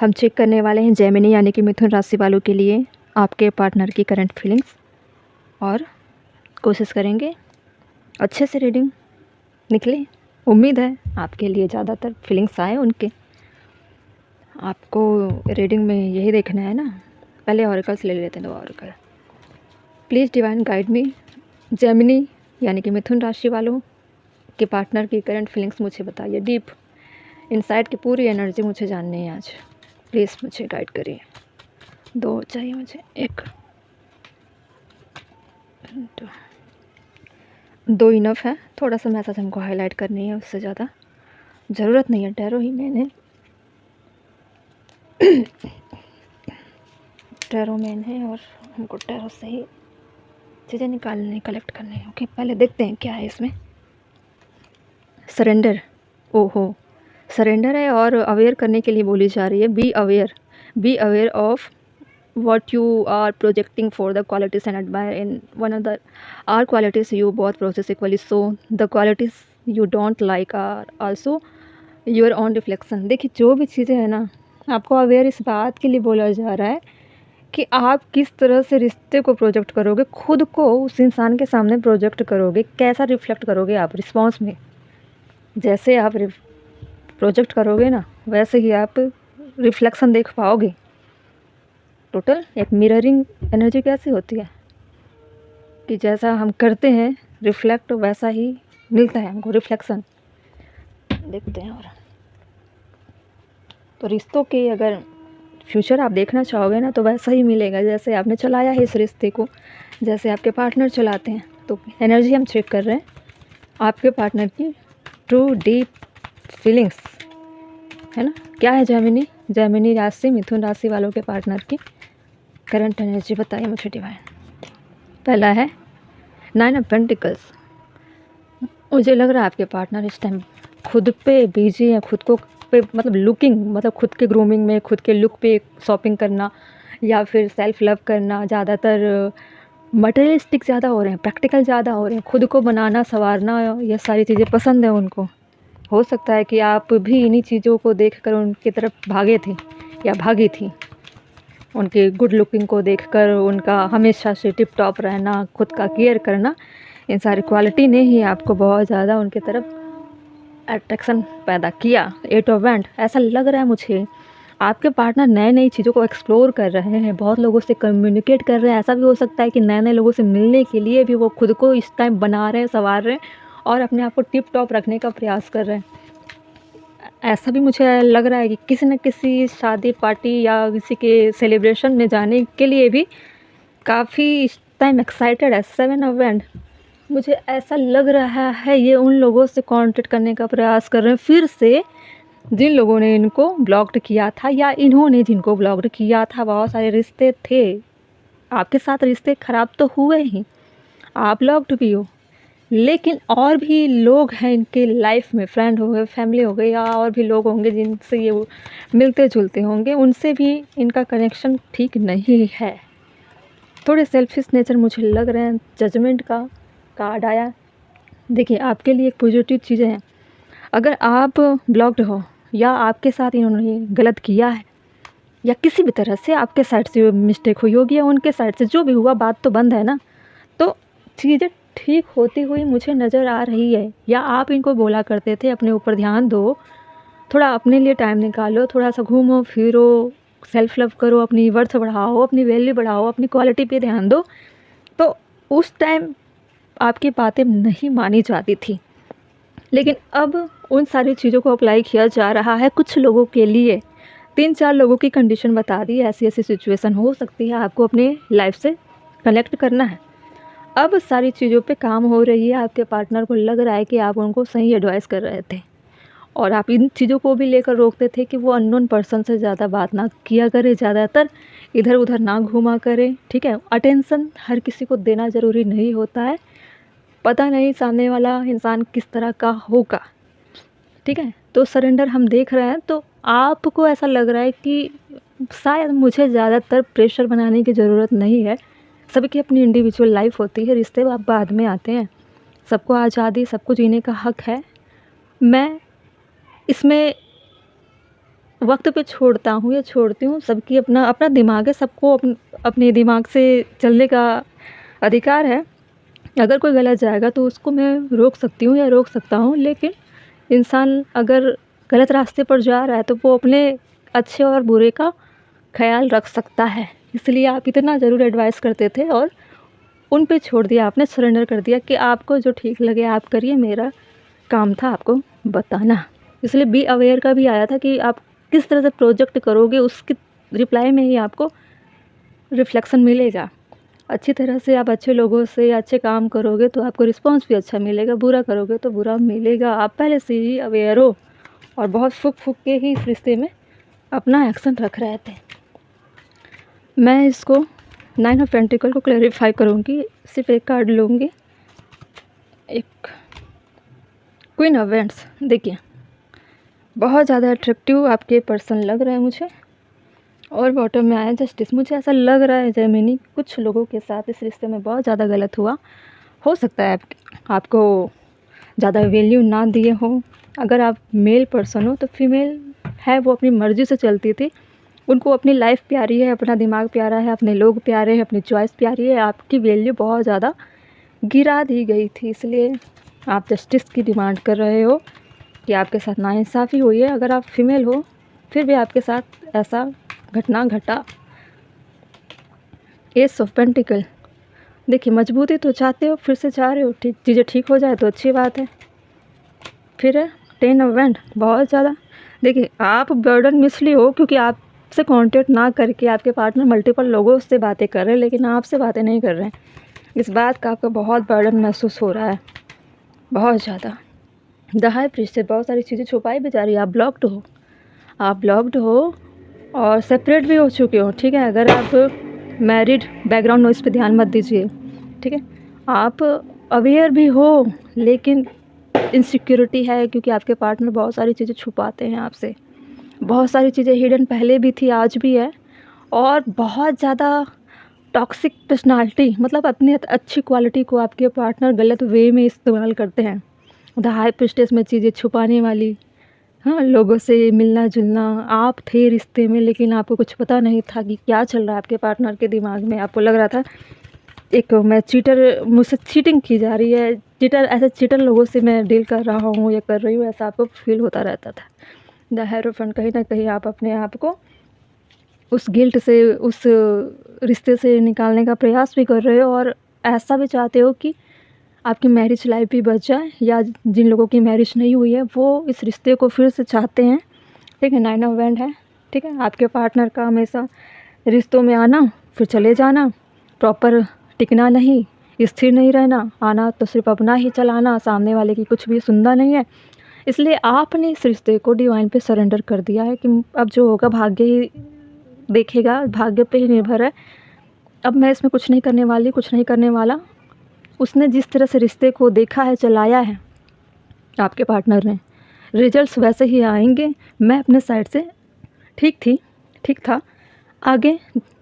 हम चेक करने वाले हैं जेमिनी यानी कि मिथुन राशि वालों के लिए आपके पार्टनर की करंट फीलिंग्स, और कोशिश करेंगे अच्छे से रीडिंग निकले। उम्मीद है आपके लिए ज़्यादातर फीलिंग्स आए उनके। आपको रीडिंग में यही देखना है ना। पहले ऑरिकल्स ले लेते हैं, 2 oracle. Please divine guide me. Gemini यानी कि मिथुन राशि वालों के पार्टनर की करंट फीलिंग्स मुझे बताइए। डीप इनसाइड की पूरी एनर्जी मुझे जाननी है आज। प्लीज़ मुझे गाइड करिए। 2 चाहिए मुझे, 1 2 इनफ है। थोड़ा सा मैसेज हमको हाईलाइट करनी है, उससे ज़्यादा ज़रूरत नहीं है। टैरो ही मैंने टैरो मेन है और हमको टैरो से ही चीज़ें निकालनी, कलेक्ट करनी है। ओके, पहले देखते हैं क्या है इसमें। सरेंडर, ओहो, सरेंडर है और अवेयर करने के लिए बोली जा रही है। Be aware of what you are projecting for the qualities and admire in one another are qualities you both possess equally, so the qualities you don't like are also your own reflection। देखिए, जो भी चीज़ें हैं ना, आपको aware इस बात के लिए बोला जा रहा है कि आप किस तरह से रिश्ते को प्रोजेक्ट करोगे, खुद को उस इंसान के सामने प्रोजेक्ट करोगे, कैसा रिफ्लेक्ट करोगे आप रिस्पॉन्स में। जैसे आप प्रोजेक्ट करोगे ना, वैसे ही आप रिफ्लेक्शन देख पाओगे। टोटल एक मिररिंग एनर्जी कैसी होती है कि जैसा हम करते हैं रिफ्लेक्ट, वैसा ही मिलता है हमको रिफ्लेक्शन। देखते हैं। और तो रिश्तों के अगर फ्यूचर आप देखना चाहोगे ना, तो वैसा ही मिलेगा जैसे आपने चलाया है इस रिश्ते को, जैसे आपके पार्टनर चलाते हैं। तो एनर्जी हम चेक कर रहे हैं आपके पार्टनर की ट्रू डीप फीलिंग्स, है ना। क्या है जेमिनी राशि, मिथुन राशि वालों के पार्टनर की करंट एनर्जी बताइए मुझे डिवाइन। पहला है 9 ऑफ पेंटिकल्स। मुझे लग रहा है आपके पार्टनर इस टाइम खुद पे बिजी है, खुद को पे मतलब लुकिंग, मतलब खुद के ग्रूमिंग में, खुद के लुक पे शॉपिंग करना या फिर सेल्फ लव करना। ज़्यादातर मटेरियलिस्टिक ज़्यादा हो रहे हैं, प्रैक्टिकल ज़्यादा हो रहे हैं। खुद को बनाना, संवारना, ये सारी चीज़ें पसंद है उनको। हो सकता है कि आप भी इन्हीं चीज़ों को देखकर उनकी तरफ भागे थे या भागी थी। उनके गुड लुकिंग को देखकर, उनका हमेशा से टिप टॉप रहना, खुद का केयर करना, इन सारी क्वालिटी ने ही आपको बहुत ज़्यादा उनके तरफ अट्रैक्शन पैदा किया। 8 ऑफ वैंड, ऐसा लग रहा है मुझे आपके पार्टनर नए नई चीज़ों को एक्सप्लोर कर रहे हैं, बहुत लोगों से कम्युनिकेट कर रहे हैं। ऐसा भी हो सकता है कि नए नए लोगों से मिलने के लिए भी वो खुद को इस टाइम बना रहे हैं, संवार रहे हैं और अपने आप को टिप टॉप रखने का प्रयास कर रहे हैं। ऐसा भी मुझे लग रहा है कि किसी न किसी शादी पार्टी या किसी के सेलिब्रेशन में जाने के लिए भी काफ़ी इस टाइम एक्साइटेड है। 7 ऑफ वैंड, मुझे ऐसा लग रहा है ये उन लोगों से कांटेक्ट करने का प्रयास कर रहे हैं फिर से जिन लोगों ने इनको ब्लॉक्ड किया था, या इन्होंने जिनको ब्लॉक्ड किया था। बहुत सारे रिश्ते थे आपके साथ, रिश्ते ख़राब तो हुए ही, आप ब्लॉक्ड भी हो, लेकिन और भी लोग हैं इनके लाइफ में, फ्रेंड हो गए, फैमिली हो गई, या और भी लोग होंगे जिनसे ये मिलते जुलते होंगे, उनसे भी इनका कनेक्शन ठीक नहीं है। थोड़े सेल्फिश नेचर मुझे लग रहे हैं। जजमेंट का कार्ड आया। देखिए, आपके लिए एक पॉजिटिव चीज़ें हैं। अगर आप ब्लॉक्ड हो या आपके साथ इन्होंने गलत किया है या किसी भी तरह से आपके साइड से मिस्टेक हुई होगी या उनके साइड से जो भी हुआ, बात तो बंद है ना, तो चीज़ें ठीक होती हुई मुझे नज़र आ रही है। या आप इनको बोला करते थे अपने ऊपर ध्यान दो, थोड़ा अपने लिए टाइम निकालो, थोड़ा सा घूमो फिरो, सेल्फ लव करो, अपनी वर्थ बढ़ाओ, अपनी वैल्यू बढ़ाओ, अपनी क्वालिटी पे ध्यान दो। तो उस टाइम आपकी बातें नहीं मानी जाती थी, लेकिन अब उन सारी चीज़ों को अप्लाई किया जा रहा है कुछ लोगों के लिए। 3-4 लोगों की कंडीशन बता दी, ऐसी ऐसी सिचुएशन हो सकती है, आपको अपने लाइफ से कनेक्ट करना है। अब सारी चीज़ों पे काम हो रही है। आपके पार्टनर को लग रहा है कि आप उनको सही एडवाइस कर रहे थे और आप इन चीज़ों को भी लेकर रोकते थे कि वो अननोन पर्सन से ज़्यादा बात ना किया करे, ज़्यादातर इधर उधर ना घूमा करे, ठीक है। अटेंशन हर किसी को देना ज़रूरी नहीं होता है, पता नहीं सामने वाला इंसान किस तरह का होगा, ठीक है। तो सरेंडर हम देख रहे हैं, तो आपको ऐसा लग रहा है कि शायद मुझे ज़्यादातर प्रेशर बनाने की ज़रूरत नहीं है। सबकी अपनी इंडिविजुअल लाइफ होती है, रिश्ते बाद में आते हैं, सबको आज़ादी, सबको जीने का हक है। मैं इसमें वक्त पे छोड़ता हूँ या छोड़ती हूँ, सबकी अपना अपना दिमाग है, सबको अपने दिमाग से चलने का अधिकार है। अगर कोई गलत जाएगा तो उसको मैं रोक सकती हूँ या रोक सकता हूँ, लेकिन इंसान अगर गलत रास्ते पर जा रहा है तो वो अपने अच्छे और बुरे का ख्याल रख सकता है। इसलिए आप इतना ज़रूर एडवाइस करते थे और उन पे छोड़ दिया आपने, सरेंडर कर दिया कि आपको जो ठीक लगे आप करिए, मेरा काम था आपको बताना। इसलिए बी अवेयर का भी आया था कि आप किस तरह से प्रोजेक्ट करोगे, उसकी रिप्लाई में ही आपको रिफ्लेक्शन मिलेगा। अच्छी तरह से आप अच्छे लोगों से अच्छे काम करोगे तो आपको रिस्पॉन्स भी अच्छा मिलेगा, बुरा करोगे तो बुरा मिलेगा। आप पहले से ही अवेयर हो और बहुत फूँक फूँक के ही इस रिश्ते में अपना एक्शन रख रहे थे। मैं इसको 9 ऑफ पेंटिकल को क्लैरिफाई करूँगी, सिर्फ एक कार्ड लूँगी, एक क्वीन ऑफ वेंड्स। देखिए, बहुत ज़्यादा अट्रैक्टिव आपके पर्सन लग रहे हैं मुझे, और बॉटम में आया जस्टिस। मुझे ऐसा लग रहा है जेमिनी, कुछ लोगों के साथ इस रिश्ते में बहुत ज़्यादा गलत हुआ। हो सकता है आपको ज़्यादा वैल्यू ना दिए हो। अगर आप मेल पर्सन हो तो फीमेल है, वो अपनी मर्ज़ी से चलती थी, उनको अपनी लाइफ प्यारी है, अपना दिमाग प्यारा है, अपने लोग प्यारे हैं, अपनी चॉइस प्यारी है। आपकी वैल्यू बहुत ज़्यादा गिरा दी गई थी, इसलिए आप जस्टिस की डिमांड कर रहे हो कि आपके साथ नाइंसाफ़ी हुई है। अगर आप फीमेल हो फिर भी आपके साथ ऐसा घटना घटा। S of pentacle. देखिए, मजबूती तो चाहते हो, फिर से चाह रहे हो ठीक चीज़ें ठीक हो जाए तो अच्छी बात है। फिर है 10 ऑफ वैंड, बहुत ज़्यादा। देखिए, आप बर्डन मिसली हो क्योंकि आपसे कांटेक्ट ना करके आपके पार्टनर मल्टीपल लोगों से बातें कर रहे हैं, लेकिन आपसे बातें नहीं कर रहे हैं। इस बात का आपको बहुत बर्डन महसूस हो रहा है, बहुत ज़्यादा। द हाई प्रीस्ट से बहुत सारी चीज़ें छुपाई भी जा रही है। आप ब्लॉक्ड हो, आप ब्लॉक्ड हो और सेपरेट भी हो चुके हो, ठीक है। अगर आप मैरिड, बैकग्राउंड नॉइज़ पे ध्यान मत दीजिए, ठीक है। आप अवेयर भी हो लेकिन इनसिक्योरिटी है क्योंकि आपके पार्टनर बहुत सारी चीज़ें छुपाते हैं आपसे। बहुत सारी चीज़ें हिडन पहले भी थी, आज भी है, और बहुत ज़्यादा टॉक्सिक पर्सनालिटी, मतलब अपनी अच्छी क्वालिटी को आपके पार्टनर गलत वे में इस्तेमाल करते हैं। द हाई प्रीस्टेस में चीज़ें छुपाने वाली, हाँ, लोगों से मिलना जुलना। आप थे रिश्ते में लेकिन आपको कुछ पता नहीं था कि क्या चल रहा है आपके पार्टनर के दिमाग में। आपको लग रहा था एक मैं चीटर, मुझसे चीटिंग की जा रही है, चीटर, ऐसे चीटर लोगों से मैं डील कर रहा हूँ या कर रही हूँ, ऐसा आपको फील होता रहता था। द हेरोफेंट, कहीं ना कहीं आप अपने आप को उस गिल्ट से, उस रिश्ते से निकालने का प्रयास भी कर रहे हो, और ऐसा भी चाहते हो कि आपकी मैरिज लाइफ भी बच जाए, या जिन लोगों की मैरिज नहीं हुई है वो इस रिश्ते को फिर से चाहते हैं, ठीक है। 9 ऑफ वैंड है, ठीक है। आपके पार्टनर का हमेशा रिश्तों में आना फिर चले जाना, प्रॉपर टिकना नहीं, स्थिर नहीं रहना, आना तो सिर्फ अपना ही चलाना, सामने वाले की कुछ भी सुनना नहीं है। इसलिए आपने इस रिश्ते को डिवाइन पे सरेंडर कर दिया है कि अब जो होगा भाग्य ही देखेगा, भाग्य पे ही निर्भर है, अब मैं इसमें कुछ नहीं करने वाली, कुछ नहीं करने वाला। उसने जिस तरह से रिश्ते को देखा है, चलाया है आपके पार्टनर ने, रिजल्ट्स वैसे ही आएंगे। मैं अपने साइड से ठीक थी, ठीक था, आगे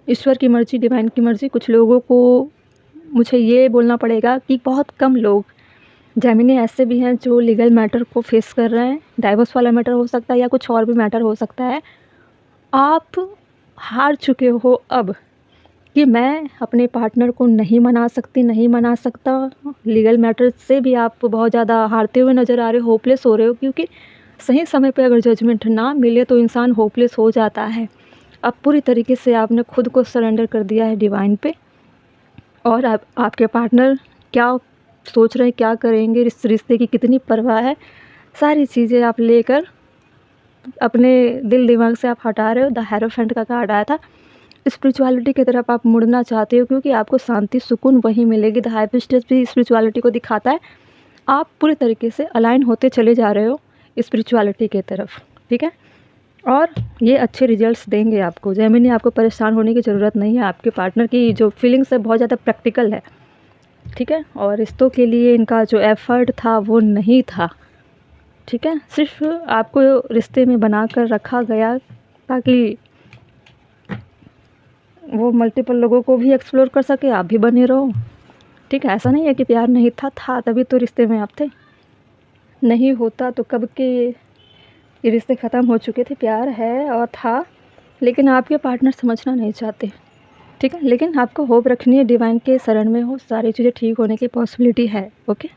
ईश्वर की मर्ज़ी, डिवाइन की मर्ज़ी। कुछ लोगों को मुझे ये बोलना पड़ेगा कि बहुत कम लोग जेमिनी ऐसे भी हैं जो लीगल मैटर को फेस कर रहे हैं। डाइवोर्स वाला मैटर हो सकता है या कुछ और भी मैटर हो सकता है। आप हार चुके हो अब कि मैं अपने पार्टनर को नहीं मना सकती, नहीं मना सकता। लीगल मैटर से भी आप बहुत ज़्यादा हारते हुए नज़र आ रहे हो, होपलेस हो रहे हो, क्योंकि सही समय पे अगर जजमेंट ना मिले तो इंसान होपलेस हो जाता है। अब पूरी तरीके से आपने खुद को सरेंडर कर दिया है डिवाइन पे, और आपके पार्टनर क्या सोच रहे हैं, क्या करेंगे, इस रिश्ते की कितनी परवाह है, सारी चीज़ें आप लेकर अपने दिल दिमाग से आप हटा रहे हो। द हेरोफेंट का कार्ड आया था, स्पिरिचुअलिटी की तरफ आप मुड़ना चाहते हो क्योंकि आपको शांति, सुकून वहीं मिलेगी। द हाई प्रीस्टेस भी स्पिरिचुअलिटी को दिखाता है। आप पूरी तरीके से अलाइन होते चले जा रहे हो स्पिरिचुअलिटी की तरफ, ठीक है, और ये अच्छे रिजल्ट्स देंगे आपको। जेमिनी, आपको परेशान होने की ज़रूरत नहीं है। आपके पार्टनर की जो फीलिंग्स है बहुत ज़्यादा प्रैक्टिकल है, ठीक है, और रिश्तों के लिए इनका जो एफर्ट था वो नहीं था, ठीक है। सिर्फ आपको रिश्ते में बना कर रखा गया ताकि वो मल्टीपल लोगों को भी एक्सप्लोर कर सके, आप भी बने रहो, ठीक है। ऐसा नहीं है कि प्यार नहीं था, था, तभी तो रिश्ते में आप थे। नहीं होता तो कब के ये रिश्ते ख़त्म हो चुके थे, प्यार है और था, लेकिन आपके पार्टनर समझना नहीं चाहते, ठीक है। लेकिन आपको होप रखनी है, डिवाइन के शरण में हो, सारी चीज़ें ठीक होने की पॉसिबिलिटी है। ओके।